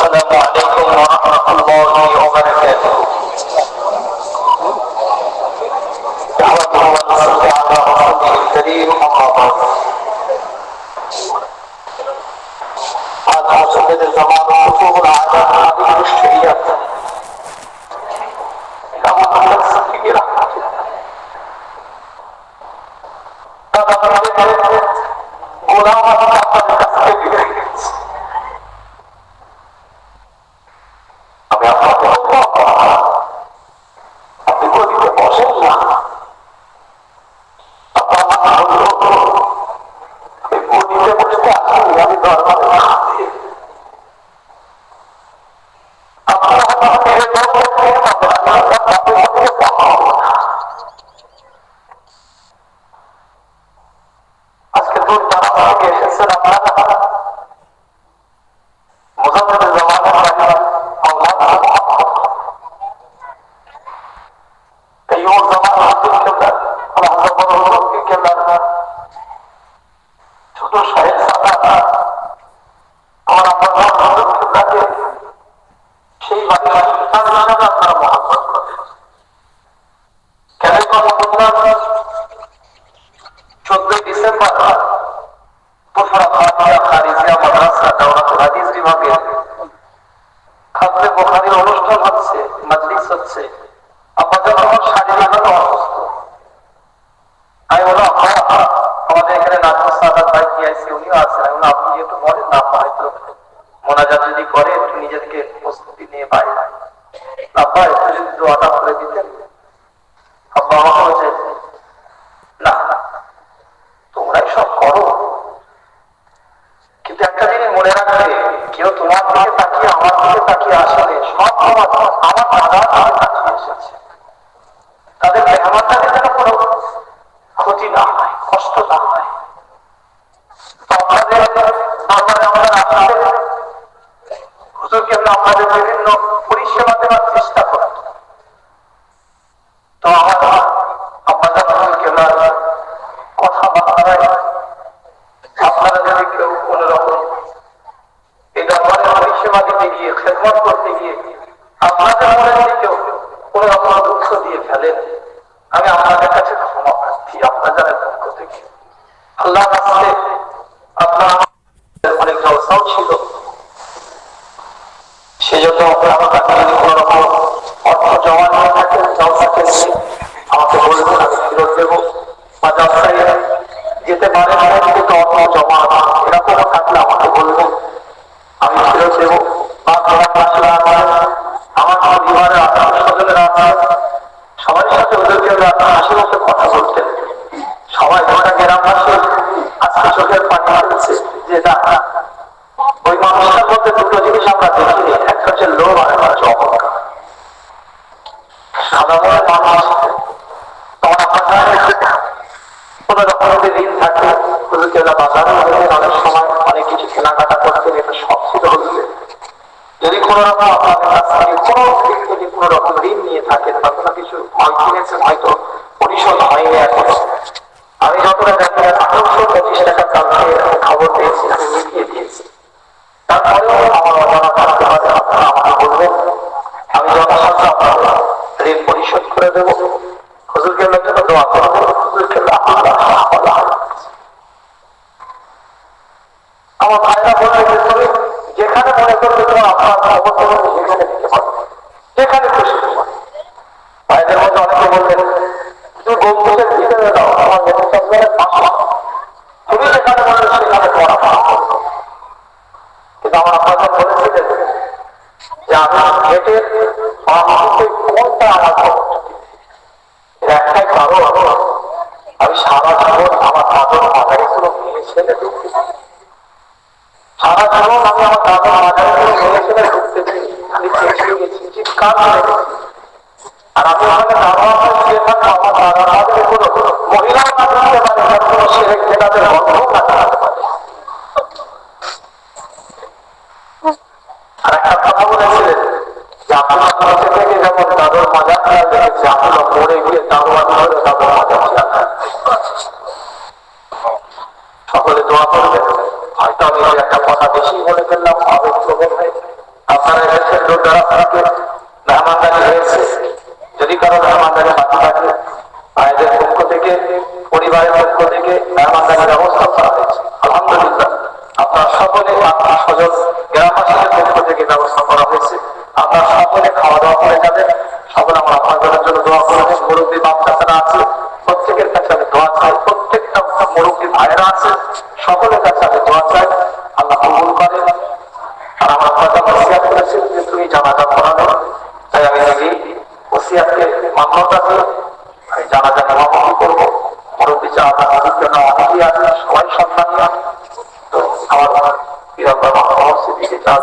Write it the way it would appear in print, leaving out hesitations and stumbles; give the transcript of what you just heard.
السلام عليكم ورحمة الله وبركاته. أحمده ونصلي على رسوله الكريم أما بعد. قال مسدد الزمان خطوب العادات هذه الشريعة له نفس كبيرة. সকলে দোয়া করবেন। হয়তো আমি একটা কথা বেশি বলে ফেললাম, আবেগ প্রবণ হয়ে দূর দরাজ থেকে মেহমানদারি হয়েছে। যদি কারো মেহমানদারি বাকি থাকে, ভাইদের পক্ষ থেকে, পরিবারের পক্ষ থেকে মেহমানদারির ব্যবস্থা করা হয়েছে। আলহামদুলিল্লাহ, আপনার সকলে আত্মীয় স্বজন গ্রামবাসীদের পক্ষ থেকে ব্যবস্থা করা হয়েছে। আপনার সকলে খাওয়া দাওয়া করে যাবেন। সকলে আমার আপনাদের জন্য দোয়া করবেন। মুরব্বী বাচ্চারা আছে, প্রত্যেকের কাছে আমি দোয়া চাই। প্রত্যেকটা মুরব্বী ভাইয়েরা আছে, সকলের কাছে আমি দোয়া চাই, আল্লাহ কবুল করেন। আর আমার কথা ওসিয়াত করেছেন যে তুমি জানাজা পড়াবে, তাই আমি যদি ওসিয়াতকে মান্যতা দিয়ে আমি জানাজা নামাবি করবো। মুরব্বী চা অনেকেই আছে, সবাই সম্মানীয়। তো আমার বিরাট মসজিদে চা